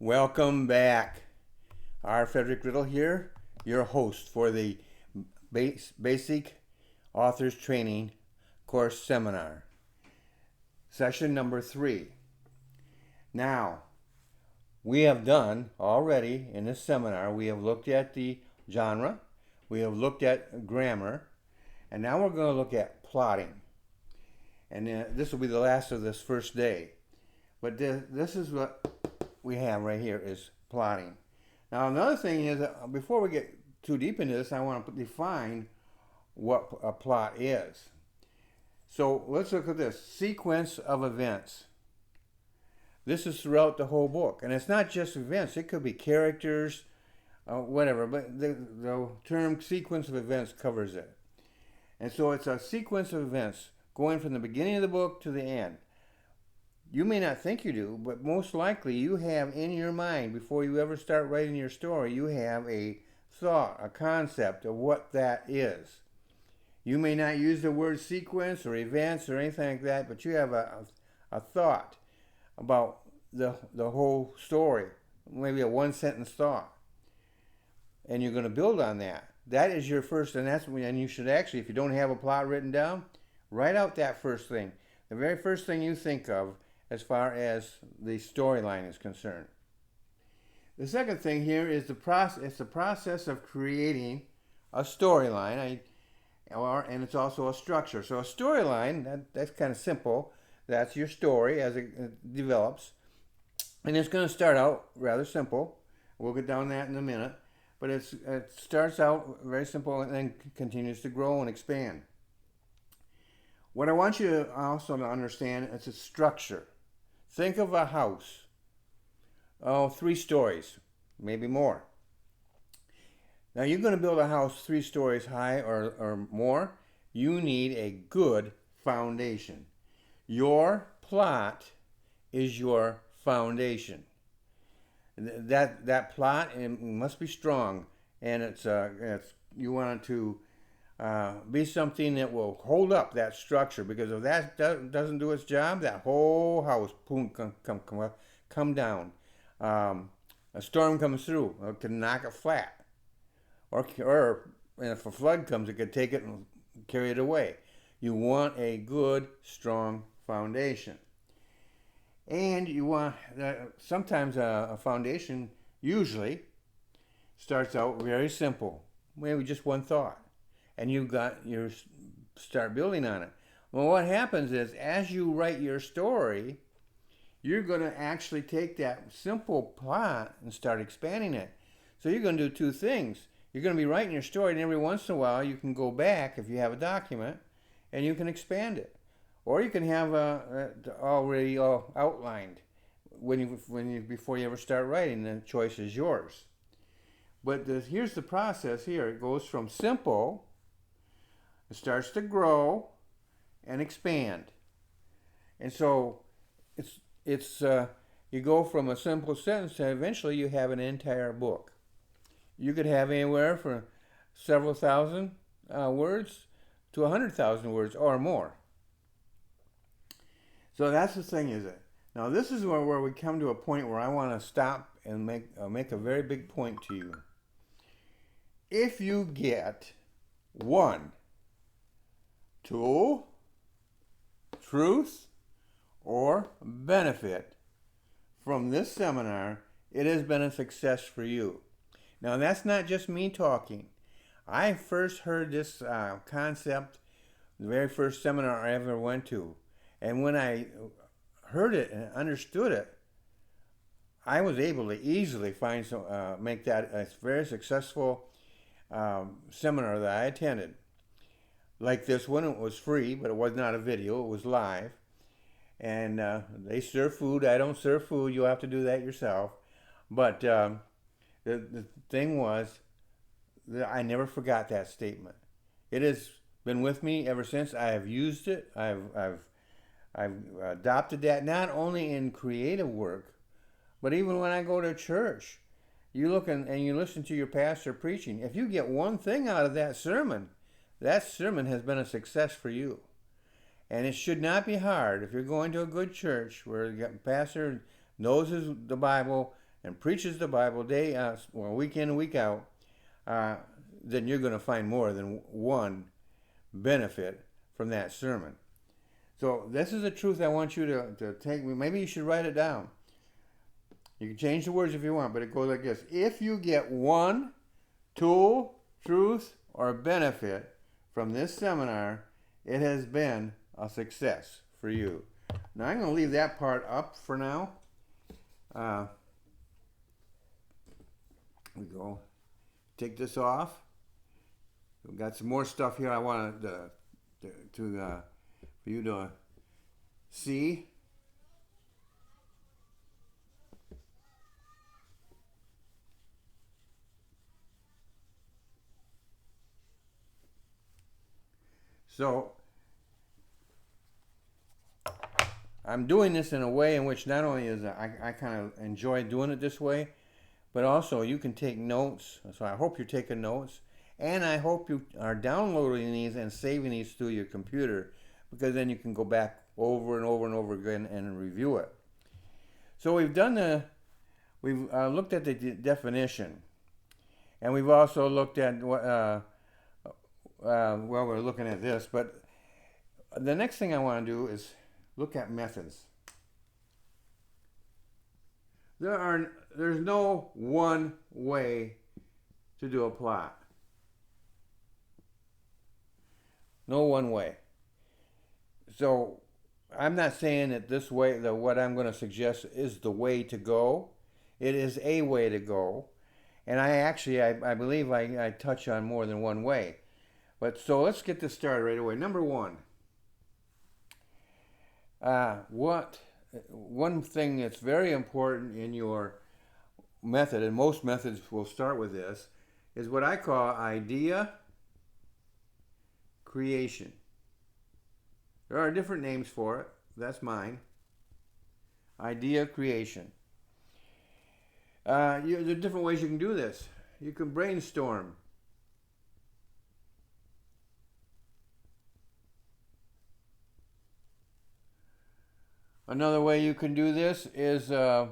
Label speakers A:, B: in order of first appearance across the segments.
A: Welcome back. R. Frederick Riddle here, your host for the Basic Authors Training Course Seminar, session number 3. Now, we have done already in this seminar, we have looked at the genre, we have looked at grammar, and now we're going to look at plotting. And this will be the last of this first day. But this is what we have right here is plotting. Now another thing is that before we get too deep into this, I want to define what a plot is. So let's look at this. Sequence of events. This is throughout the whole book. And it's not just events. It could be characters, whatever. But the term sequence of events covers it. And so it's a sequence of events going from the beginning of the book to the end. You may not think you do, but most likely you have in your mind, before you ever start writing your story, you have a thought, a concept of what that is. You may not use the word sequence or events or anything like that, but you have a thought about the whole story, maybe a one-sentence thought. And you're going to build on that. That is your first, and you should actually, if you don't have a plot written down, write out that first thing. The very first thing you think of as far as the storyline is concerned. The second thing here is the process. It's the process of creating a storyline, and it's also a structure. So a storyline, that's kind of simple. That's your story as it develops, and it's going to start out rather simple. We'll get down to that in a minute, but it starts out very simple and then continues to grow and expand. What I want you also to understand is its structure. Think of a house. 3 stories, maybe more. Now you're going to build a house 3 stories high or more. You need a good foundation. Your plot is your foundation. That plot it must be strong, and it's you want it to be something that will hold up that structure, because if that doesn't do its job, that whole house come down. A storm comes through, it can knock it flat, or if a flood comes, it could take it and carry it away. You want a good, strong foundation, and you want sometimes a foundation usually starts out very simple, maybe just one thought. And you start building on it. Well, what happens is, as you write your story, you're going to actually take that simple plot and start expanding it. So you're going to do 2 things. You're going to be writing your story, and every once in a while you can go back, if you have a document, and you can expand it. Or you can have already outlined before you ever start writing. The choice is yours. But here's the process here. It goes from simple. It starts to grow and expand. And so it's you go from a simple sentence to eventually you have an entire book. You could have anywhere from several thousand words to 100,000 words or more. So that's the thing, is it? Now this is where we come to a point where I want to stop and make a very big point to you. If you get 1, 2, truth, or benefit from this seminar, it has been a success for you. Now that's not just me talking. I first heard this concept the very first seminar I ever went to. And when I heard it and understood it, I was able to easily make that a very successful seminar that I attended. Like this one, it was free, but it was not a video, it was live. And they serve food. I don't serve food, you'll have to do that yourself. But the thing was that I never forgot that statement. It has been with me ever since. I have used it. I've adopted that not only in creative work, but even when I go to church. You look and you listen to your pastor preaching. If you get one thing out of that sermon has been a success for you. And it should not be hard if you're going to a good church where the pastor knows the Bible, and preaches the Bible week in and week out, then you're going to find more than one benefit from that sermon. So this is the truth I want you to take. Maybe you should write it down. You can change the words if you want, but it goes like this. If you get one tool, truth, or benefit from this seminar, it has been a success for you. Now I'm going to leave that part up for now. We go. Take this off. We've got some more stuff here I wanted for you to see. So I'm doing this in a way in which not only is I kind of enjoy doing it this way, but also you can take notes. So I hope you're taking notes, and I hope you are downloading these and saving these to your computer, because then you can go back over and over and over again and review it. So we've looked at the definition, and we've also looked at what. Well, we're looking at this, but the next thing I want to do is look at methods. There's no one way to do a plot. No one way. So I'm not saying that this way, that what I'm going to suggest is the way to go. It is a way to go. And I believe I touch on more than one way. But so let's get this started right away. Number one. One thing that's very important in your method, and most methods will start with this, is what I call idea creation. There are different names for it. That's mine. Idea creation. There are different ways you can do this. You can brainstorm. Another way you can do this is, what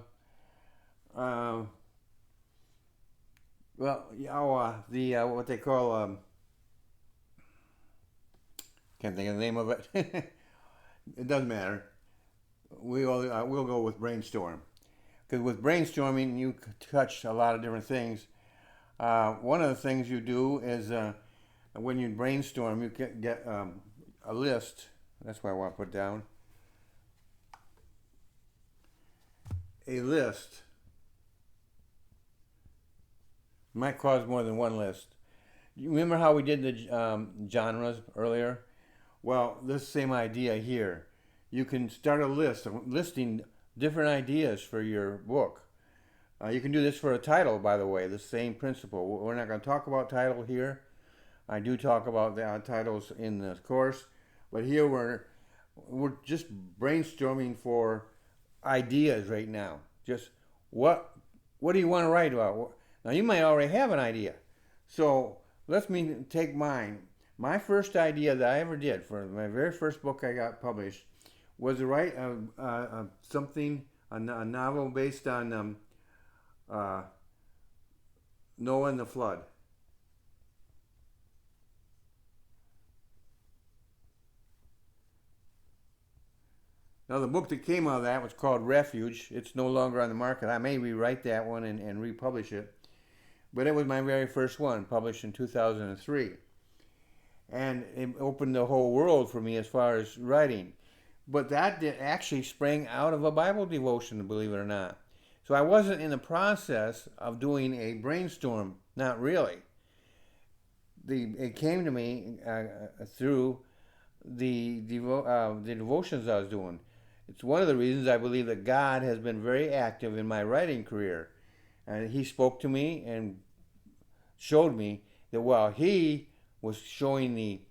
A: they call, can't think of the name of it. It doesn't matter. We'll go with brainstorm. Because with brainstorming, you touch a lot of different things. One of the things you do is, when you brainstorm, you get a list. That's what I want to put down. A list might cause more than one list. You remember how we did the genres earlier? Well, this same idea here. You can start a list, listing different ideas for your book. You can do this for a title, by the way, the same principle. We're not going to talk about title here. I do talk about the titles in the course, but here we're just brainstorming for ideas right now. Just what do you want to write about? Now you might already have an idea. So let me take mine. My first idea that I ever did for my very first book I got published was to write a novel based on Noah and the flood. Now, the book that came out of that was called Refuge. It's no longer on the market. I may rewrite that one and republish it. But it was my very first one, published in 2003. And it opened the whole world for me as far as writing. But that actually sprang out of a Bible devotion, believe it or not. So I wasn't in the process of doing a brainstorm, not really. It came to me through the devotions I was doing. It's one of the reasons I believe that God has been very active in my writing career. And He spoke to me and showed me that while He was showing the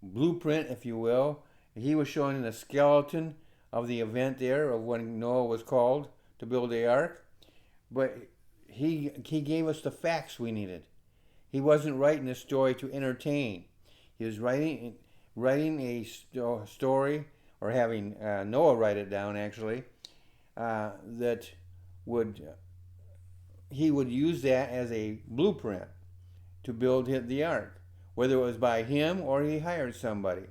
A: blueprint, if you will, He was showing the skeleton of the event there of when Noah was called to build the ark. But He gave us the facts we needed. He wasn't writing a story to entertain. He was writing a story, or having Noah write it down, actually, that would he would use that as a blueprint to build the ark, whether it was by him or he hired somebody.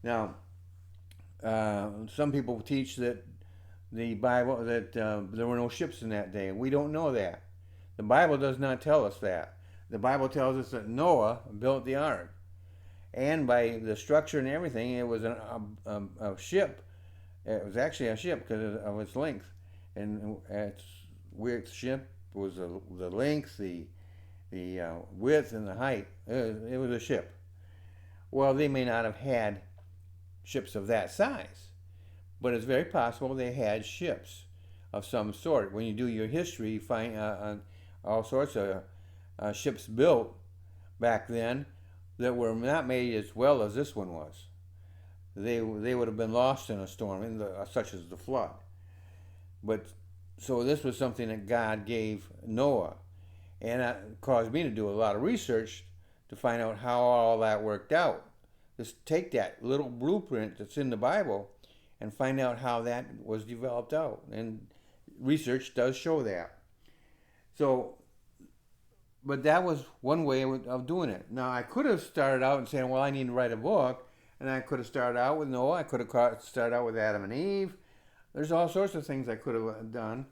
A: Now, some people teach that the Bible that there were no ships in that day. We don't know that. The Bible does not tell us that. The Bible tells us that Noah built the ark, and by the structure and everything, it was a ship. It was actually a ship because of its length, and its ship was the length, the width, and the height. It was a ship. Well, they may not have had ships of that size, but it's very possible they had ships of some sort. When you do your history, you find all sorts of ships built back then that were not made as well as this one was. They would have been lost in a storm, such as the flood. But so this was something that God gave Noah, and that caused me to do a lot of research to find out how all that worked out. Just take that little blueprint that's in the Bible and find out how that was developed out. And research does show that. So, but that was one way of doing it. Now, I could have started out and saying, well, I need to write a book. And I could have started out with Noah. I could have started out with Adam and Eve. There's all sorts of things I could have done.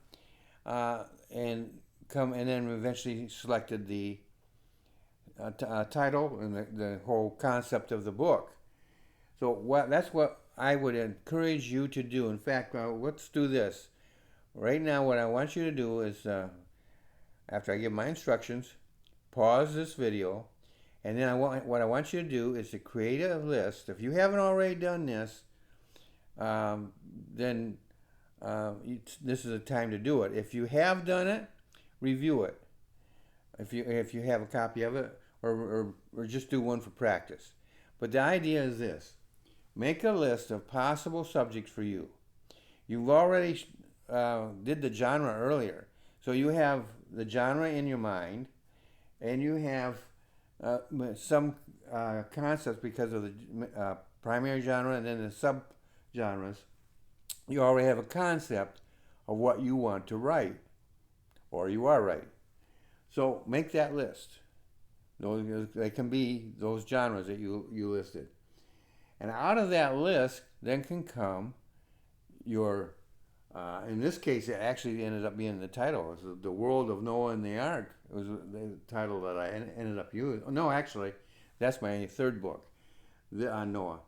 A: And then eventually selected the title and the whole concept of the book. So that's what I would encourage you to do. In fact, let's do this. Right now, what I want you to do is, after I give my instructions, pause this video, and then what I want you to do is to create a list. If you haven't already done this, then this is the time to do it. If you have done it, review it. If you have a copy of it, or just do one for practice. But the idea is this: make a list of possible subjects for you. You've already did the genre earlier, so you have the genre in your mind, and you have some concepts because of the primary genre and then the sub-genres. You already have a concept of what you want to write, or you are writing. So make that list. They can be those genres that you listed. And out of that list then can come your, in this case it actually ended up being the title. It was The World of Noah and the Ark. It was the title that I ended up using. No, actually, that's my third book on Noah.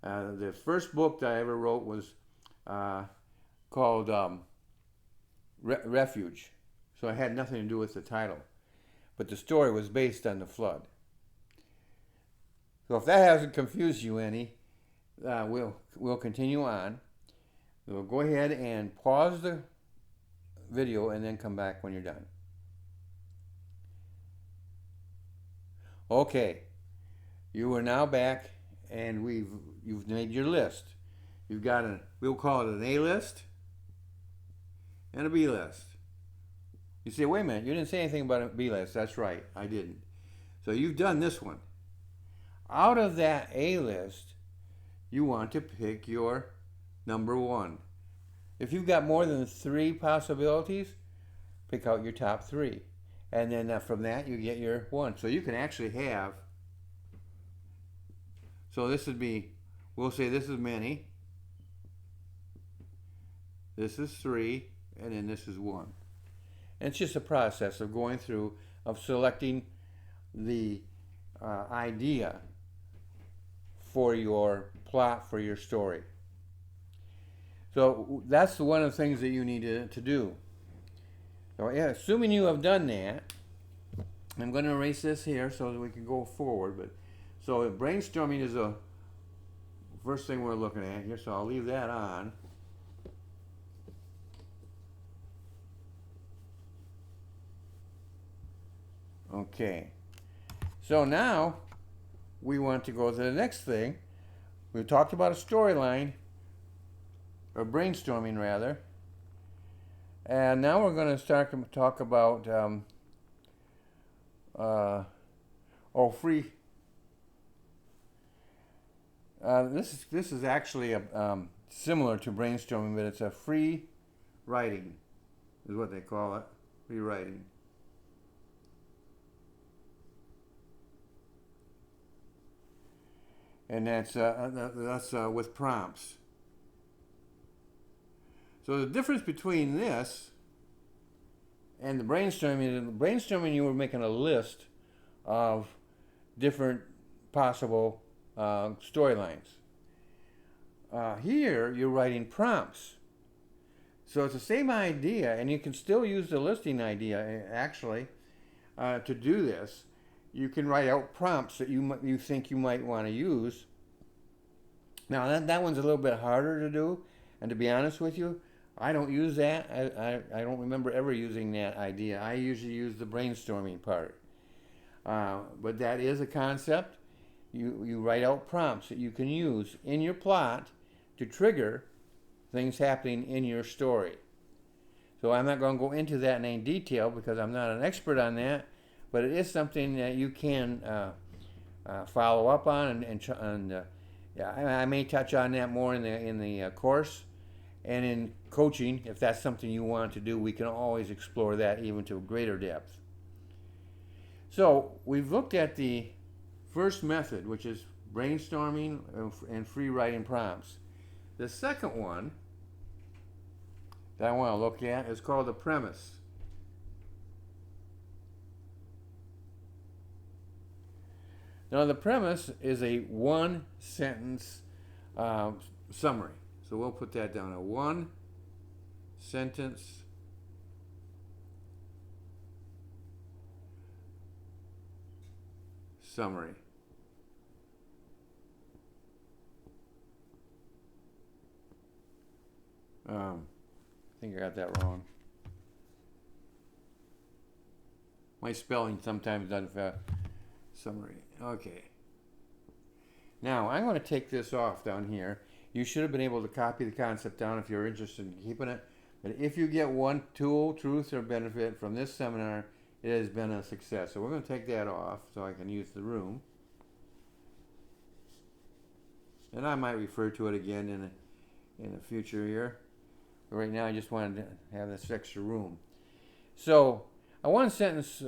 A: The first book that I ever wrote was called Refuge. So it had nothing to do with the title. But the story was based on the flood. So if that hasn't confused you any, we'll continue on. We'll go ahead and pause the video and then come back when you're done. Okay, you are now back, and you've made your list. You've got we'll call it an A list and a B list. You say, wait a minute, you didn't say anything about a B list. That's right, I didn't. So you've done this one. Out of that A list, you want to pick your number one. If you've got more than 3 possibilities, pick out your top 3. And then from that, you get your 1. So you can actually have, so this would be, we'll say this is many, this is 3, and then this is 1. And it's just a process of going through, of selecting the idea for your plot, for your story. So that's one of the things that you need to do. So yeah, assuming you have done that, I'm going to erase this here so that we can go forward. But so brainstorming is the first thing we're looking at here, so I'll leave that on. Okay, so now we want to go to the next thing. We've talked about a storyline, or brainstorming rather, and now we're going to start to talk about free. This is actually similar to brainstorming, but it's a free writing, is what they call it, free writing. and that's with prompts. So the difference between this and the brainstorming, you were making a list of different possible storylines. Here, you're writing prompts. So it's the same idea, and you can still use the listing idea, actually, to do this. You can write out prompts that you think you might want to use. Now, that one's a little bit harder to do, and to be honest with you, I don't use that. I don't remember ever using that idea. I usually use the brainstorming part. But that is a concept. You write out prompts that you can use in your plot to trigger things happening in your story. So I'm not going to go into that in any detail because I'm not an expert on that, but it is something that you can follow up on, and yeah, I may touch on that more in the course. And in coaching, if that's something you want to do, we can always explore that even to greater depth. So we've looked at the first method, which is brainstorming and free writing prompts. The second one that I want to look at is called the premise. Now the premise is a one-sentence summary. So we'll put that down, a one-sentence summary. I think I got that wrong. My spelling sometimes doesn't summary. Okay. Now I'm going to take this off down here. You should have been able to copy the concept down if you're interested in keeping it. But if you get one tool, truth, or benefit from this seminar, it has been a success. So we're going to take that off so I can use the room. And I might refer to it again in the future here. But right now I just wanted to have this extra room. So a one-sentence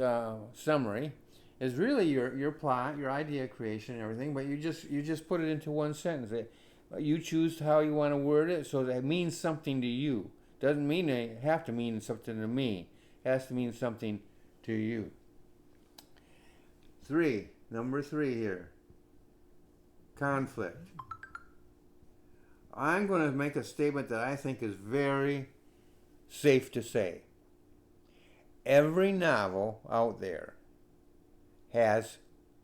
A: summary is really your plot, your idea creation, and everything. But you just put it into one sentence. You choose how you want to word it, so that it means something to you. Doesn't mean they have to mean something to me. It has to mean something to you. Number three here. Conflict. I'm going to make a statement that I think is very safe to say. Every novel out there has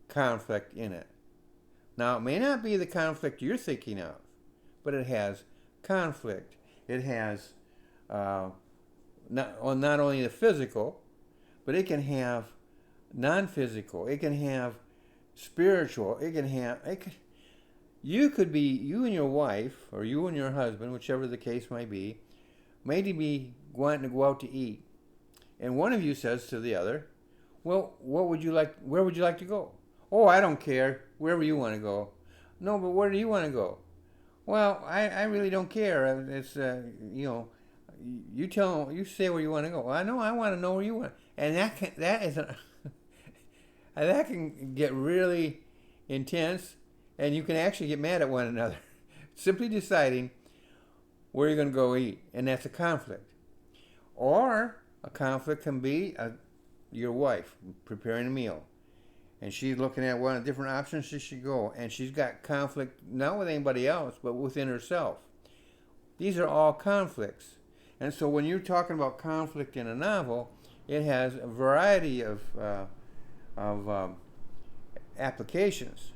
A: conflict in it. Now, it may not be the conflict you're thinking of, but it has conflict. It has not only the physical, but it can have non-physical. It can have spiritual. You and your wife, or you and your husband, whichever the case may be wanting to go out to eat. And one of you says to the other, well, where would you like to go? Oh, I don't care. Wherever you want to go. No, but where do you want to go? Well, I really don't care. It's you say where you want to go. Well, I know I want to know where you want. And that can get really intense, and you can actually get mad at one another. Simply deciding where you're going to go eat, and that's a conflict. Or a conflict can be your wife preparing a meal. And she's looking at one of the different options she should go. And she's got conflict not with anybody else, but within herself. These are all conflicts. And so when you're talking about conflict in a novel, it has a variety of applications.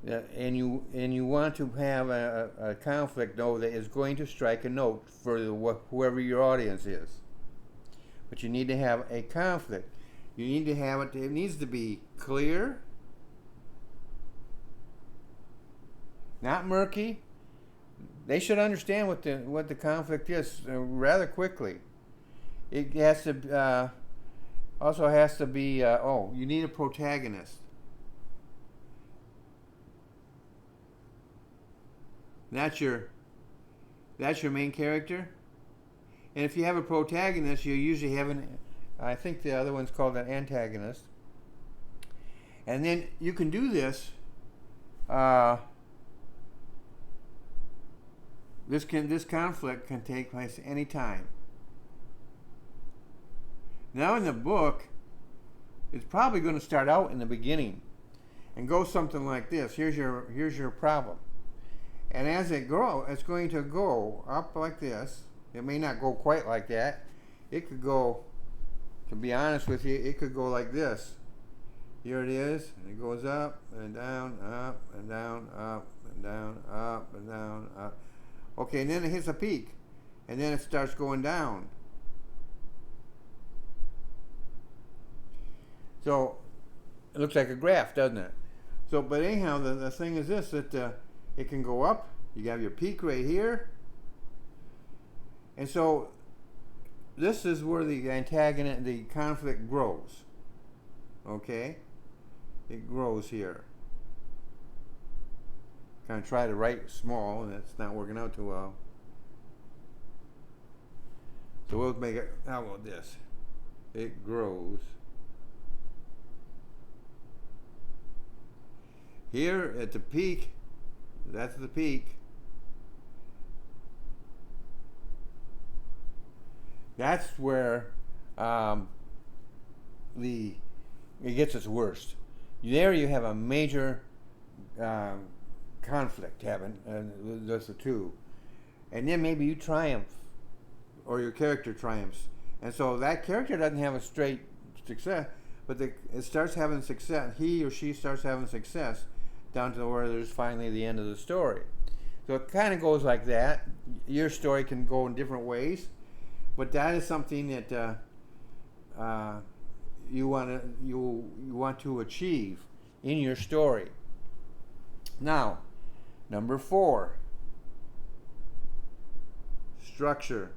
A: And you want to have a conflict, though, that is going to strike a note for whoever your audience is. But you need to have a conflict. You need to have it needs to be clear, not murky. They should understand what the conflict is rather quickly. It has to also has to be you need a protagonist. That's your main character. And if you have a protagonist, you usually have I think the other one's called an antagonist. And then you can do this uh, this conflict can take place anytime. Now in the book, it's probably going to start out in the beginning and go something like this. Here's your problem. And as it grows, it's going to go up like this. It may not go quite like that. It could go, to be honest with you, it could go like this. Here it is, and it goes up and down, up and down, up and down, up and down, up. Okay, and then it hits a peak, and then it starts going down. So it looks like a graph, doesn't it? So, but anyhow, the thing is this, that it can go up. You have your peak right here. And so this is where the antagonist, the conflict grows. Okay? It grows here. Kind of try to write small, and it's not working out too well. So we'll make it, how about this? It grows. Here at the peak, that's the peak. That's where it gets its worst. There you have a major conflict having those the two, and then maybe you triumph, or your character triumphs, and so that character doesn't have a straight success, but it starts having success. He or she starts having success down to where there's finally the end of the story. So it kind of goes like that. Your story can go in different ways, but that is something that you want to achieve in your story. Now, number 4, structure.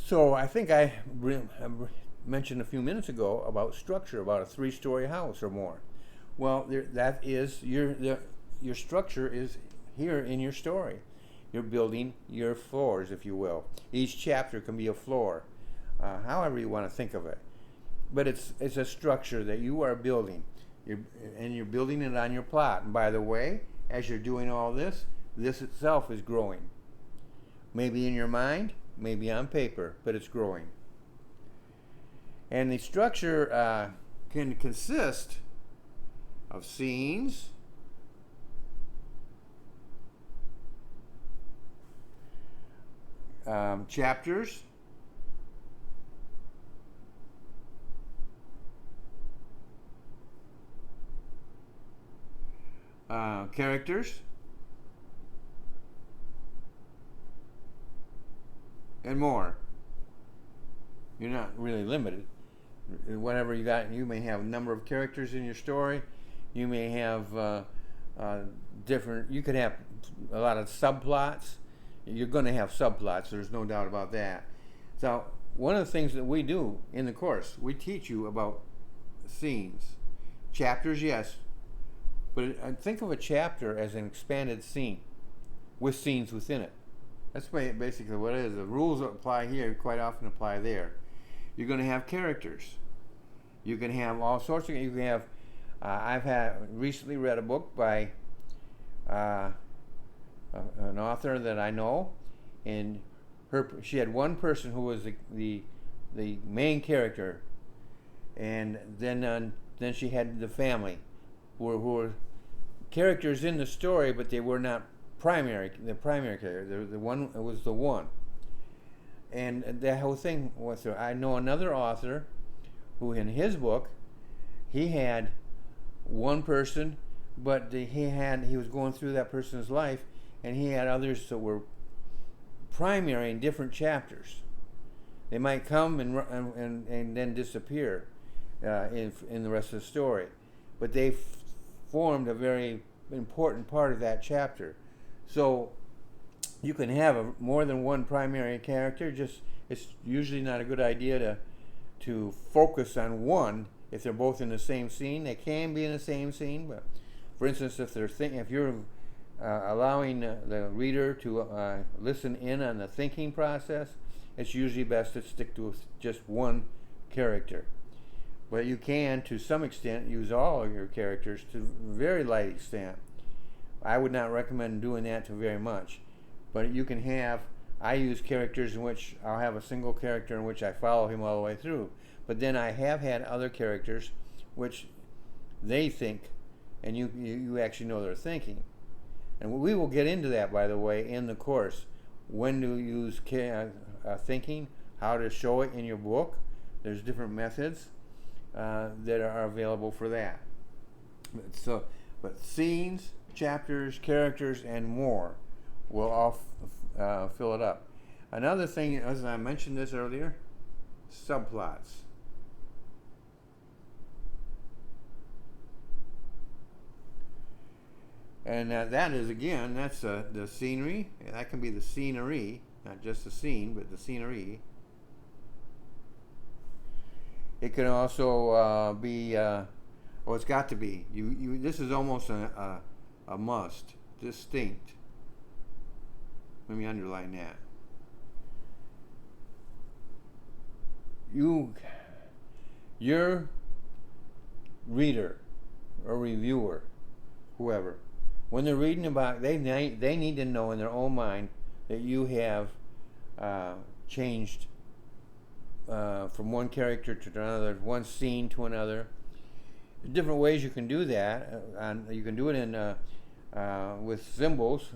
A: So I think I mentioned a few minutes ago about structure, about a 3-story house or more. Well, that is your structure is here in your story. You're building your floors, if you will. Each chapter can be a floor, however you want to think of it. But it's a structure that you are building, and you're building it on your plot. And by the way, as you're doing all this, this itself is growing. Maybe in your mind, maybe on paper, but it's growing. And the structure can consist of scenes, chapters, characters, and more. You're not really limited. Whatever you got, you may have a number of characters in your story. You may have different. You could have a lot of subplots. You're going to have subplots. There's no doubt about that. So one of the things that we do in the course, we teach you about scenes, chapters, yes, but think of a chapter as an expanded scene with scenes within it. That's basically what it is. The rules that apply here quite often apply there. You're going to have characters. You can have all sorts of. You can have. I've recently read a book by an author that I know, and she had one person who was the main character, and then she had the family, who were characters in the story, but they were not the primary character. The one was the one. And the whole thing was, I know another author who in his book, he had one person, but he was going through that person's life, and he had others that were primary in different chapters. They might come and then disappear in the rest of the story, but they formed a very important part of that chapter. So you can have more than one primary character. Just it's usually not a good idea to focus on one. If they're both in the same scene, they can be in the same scene. But for instance, if you're allowing the reader to listen in on the thinking process, it's usually best to stick to just one character. But you can, to some extent, use all of your characters to a very light extent. I would not recommend doing that to very much. But you can have, I use characters in which I'll have a single character in which I follow him all the way through. But then I have had other characters which they think, and you actually know they're thinking. And we will get into that, by the way, in the course. When to use thinking, how to show it in your book. There's different methods that are available for that. But scenes, chapters, characters, and more will all fill it up. Another thing, as I mentioned this earlier, subplots. And that is, again, that's the scenery. That can be the scenery, not just the scene, but the scenery. It can also be, it's got to be. This is almost a must, distinct. Let me underline that. Your reader or reviewer, whoever, when they're reading about, they need to know in their own mind that you have changed from one character to another, one scene to another. There's different ways you can do that. You can do it in with symbols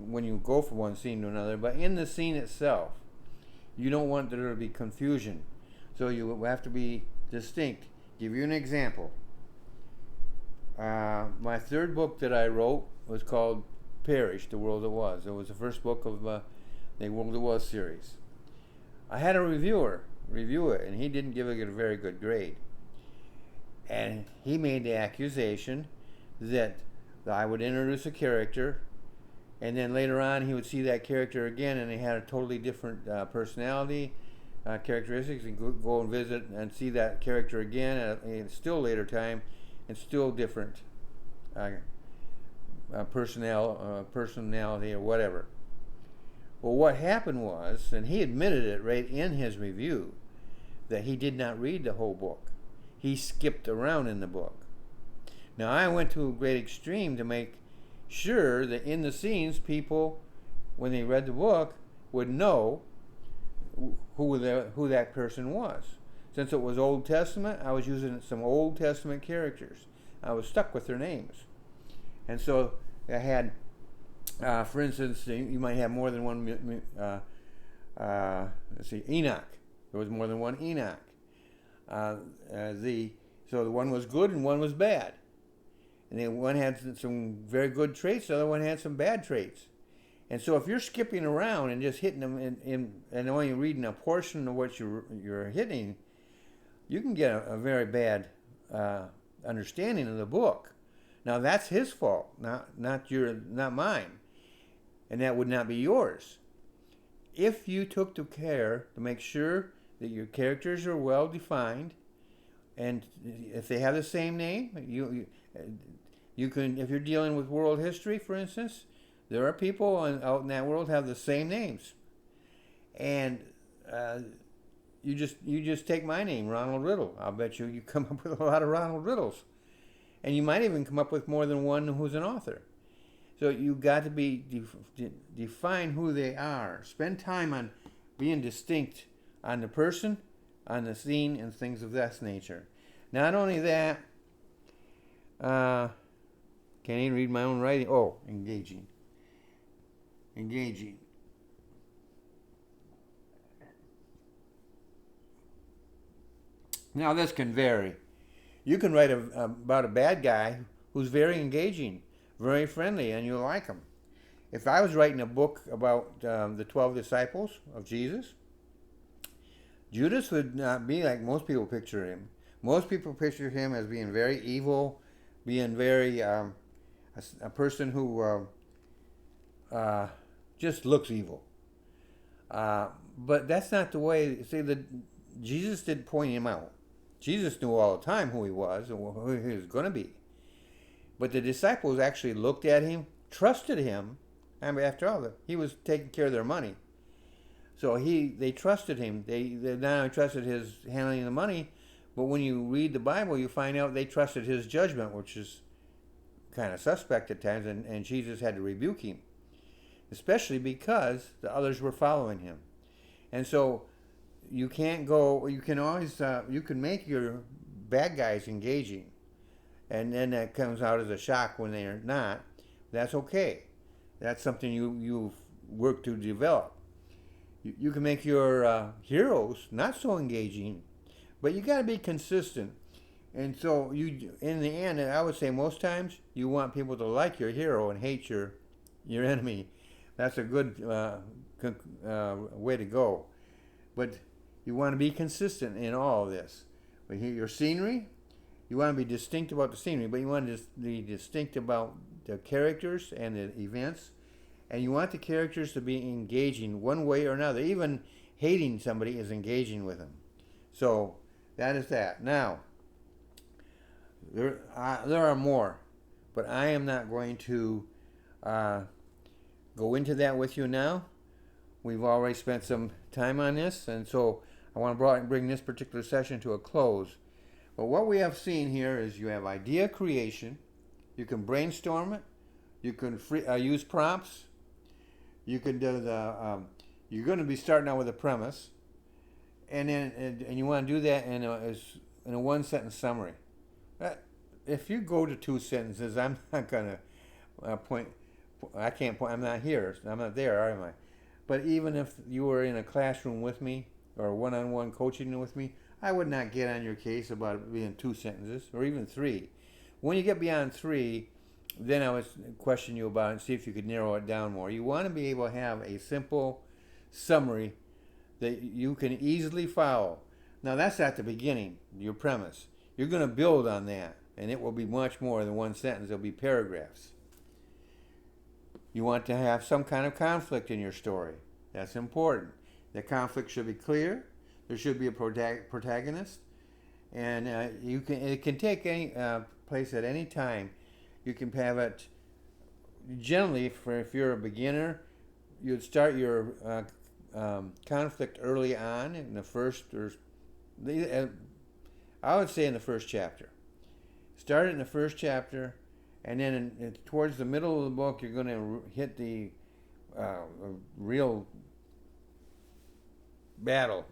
A: when you go from one scene to another. But in the scene itself, you don't want there to be confusion. So you have to be distinct. Give you an example. My third book that I wrote was called Perish, The World That Was. It was the first book of the World That Was series. I had a reviewer review it, and he didn't give it a very good grade. And he made the accusation that I would introduce a character, and then later on he would see that character again, and he had a totally different personality, characteristics, and go and visit and see that character again at a still later time, and still different personality or whatever. Well, what happened was, and he admitted it right in his review, that he did not read the whole book. He skipped around in the book. Now, I went to a great extreme to make sure that in the scenes, people, when they read the book, would know who that person was. Since it was Old Testament, I was using some Old Testament characters. I was stuck with their names. And so I had, for instance, you might have more than one, let's see, Enoch. There was more than one Enoch. So the one was good and one was bad. And then one had some very good traits, the other one had some bad traits. And so if you're skipping around and just hitting them and only reading a portion of what you're hitting, you can get a very bad understanding of the book. Now that's his fault, not mine, and that would not be yours. If you took the care to make sure that your characters are well defined, and if they have the same name, you can. If you're dealing with world history, for instance, there are people out in that world have the same names, and you just take my name, Ronald Riddle. I'll bet you come up with a lot of Ronald Riddles. And you might even come up with more than one who's an author. So you got to be define who they are. Spend time on being distinct on the person, on the scene, and things of that nature. Not only that, can't even read my own writing. Oh, engaging. Now this can vary. You can write about a bad guy who's very engaging, very friendly, and you'll like him. If I was writing a book about the 12 disciples of Jesus, Judas would not be like most people picture him. Most people picture him as being very evil, being very a person who just looks evil. But that's not the way. See, Jesus did point him out. Jesus knew all the time who he was and who he was going to be. But the disciples actually looked at him, trusted him. I mean, after all, he was taking care of their money. So they trusted him. They not only trusted his handling of the money, but when you read the Bible, you find out they trusted his judgment, which is kind of suspect at times, and Jesus had to rebuke him, especially because the others were following him. And so you can't go, you can always, you can make your bad guys engaging, and then that comes out as a shock when they're not. That's okay. That's something you've worked to develop. You can make your heroes not so engaging, but you got to be consistent. And so in the end, I would say most times you want people to like your hero and hate your enemy. That's a good way to go. But you want to be consistent in all of this. But your scenery, you want to be distinct about the scenery, but you want to be distinct about the characters and the events. And you want the characters to be engaging one way or another. Even hating somebody is engaging with them. So that is that. Now, there are more, but I am not going to go into that with you now. We've already spent some time on this, and so I want to bring this particular session to a close. But what we have seen here is you have idea creation. You can brainstorm it. You can use prompts. You can do you're going to be starting out with a premise, and then and you want to do that in a one-sentence summary. If you go to 2 sentences, I'm not going to point. I can't point. I'm not here. I'm not there, am I? But even if you were in a classroom with me or one-on-one coaching with me, I would not get on your case about it being 2 sentences or even 3. When you get beyond 3, then I would question you about it and see if you could narrow it down more. You want to be able to have a simple summary that you can easily follow. Now that's at the beginning, your premise. You're going to build on that, and it will be much more than 1 sentence. It'll be paragraphs. You want to have some kind of conflict in your story. That's important. The conflict should be clear. There should be a protagonist, and it can take any place at any time. You can have it. Generally, if you're a beginner, you'd start your conflict early on in the first, I would say in the first chapter. Start it in the first chapter, and then towards the middle of the book, you're going to hit the real battle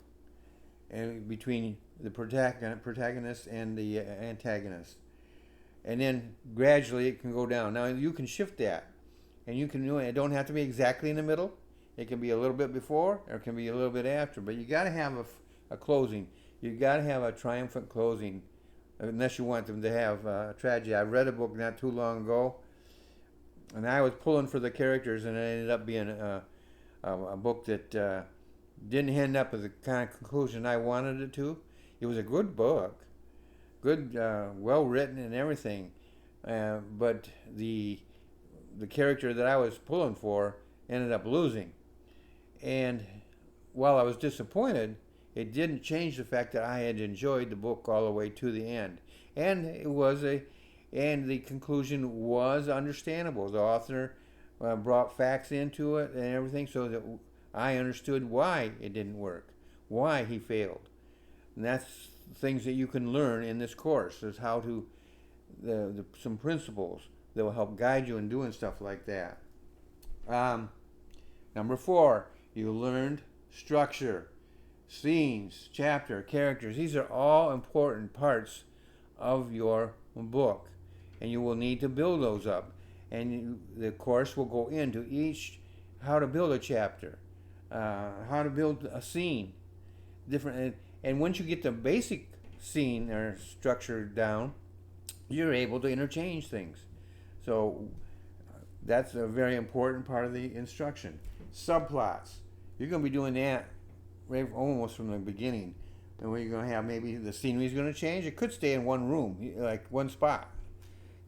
A: between the protagonist and the antagonist. And then gradually it can go down. Now you can shift that, and you can do it. It don't have to be exactly in the middle. It can be a little bit before, or it can be a little bit after. But you got to have a closing. You got to have a triumphant closing, unless you want them to have a tragedy. I read a book not too long ago, and I was pulling for the characters, and it ended up being a book that didn't end up with the kind of conclusion I wanted it to. It was a good book. Good, well written and everything, but the character that I was pulling for ended up losing. And while I was disappointed, it didn't change the fact that I had enjoyed the book all the way to the end. And and the conclusion was understandable. The author brought facts into it and everything, so that I understood why it didn't work, why he failed. And that's things that you can learn in this course, is how to some principles that will help guide you in doing stuff like that. Number 4, you learned structure, scenes, chapter, characters. These are all important parts of your book, and you will need to build those up. And the course will go into how to build a chapter, how to build a scene, different. And once you get the basic scene or structure down, you're able to interchange things. So that's a very important part of the instruction. Subplots. You're going to be doing that right almost from the beginning. And where you're going to have maybe the scenery is going to change. It could stay in one room, like one spot.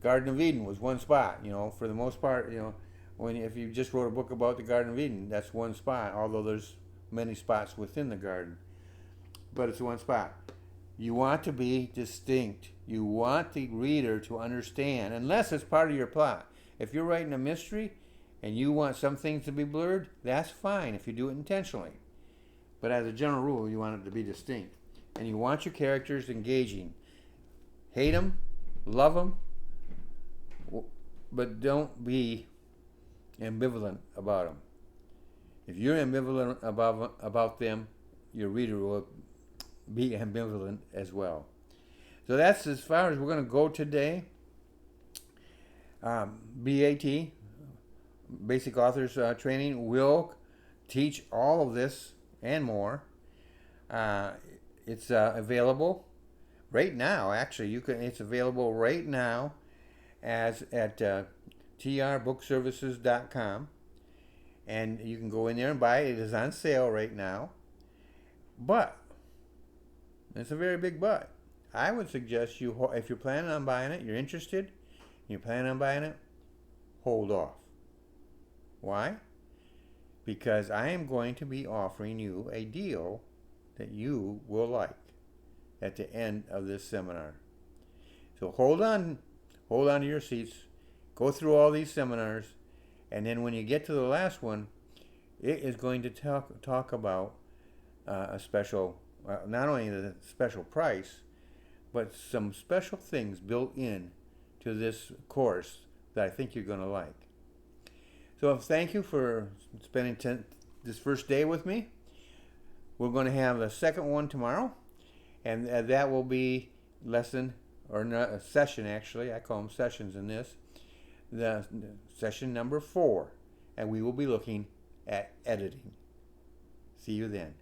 A: Garden of Eden was one spot, for the most part, if you just wrote a book about the Garden of Eden, that's one spot, although there's many spots within the garden. But it's one spot. You want to be distinct. You want the reader to understand, unless it's part of your plot. If you're writing a mystery and you want some things to be blurred, that's fine if you do it intentionally. but as a general rule, you want it to be distinct. And you want your characters engaging. Hate them, love them, but don't be ambivalent about them. If you're ambivalent about them, your reader will be ambivalent as well. So that's as far as we're going to go today. BAT, Basic Authors Training, will teach all of this and more. It's available right now. Actually, It's available right now at trbookservices.com, and you can go in there and buy it. It is on sale right now, but it's a very big but. I would suggest you, if you're planning on buying it, you're interested, you're planning on buying it, hold off. Why? Because I am going to be offering you a deal that you will like at the end of this seminar. So hold on to your seats, go through all these seminars, and then when you get to the last one, it is going to talk about a special, not only the special price, but some special things built in to this course that I think you're going to like. So thank you for spending this first day with me. We're going to have a second one tomorrow, and that will be lesson, or not, a session actually, I call them sessions in this, the session number 4, and we will be looking at editing. See you then.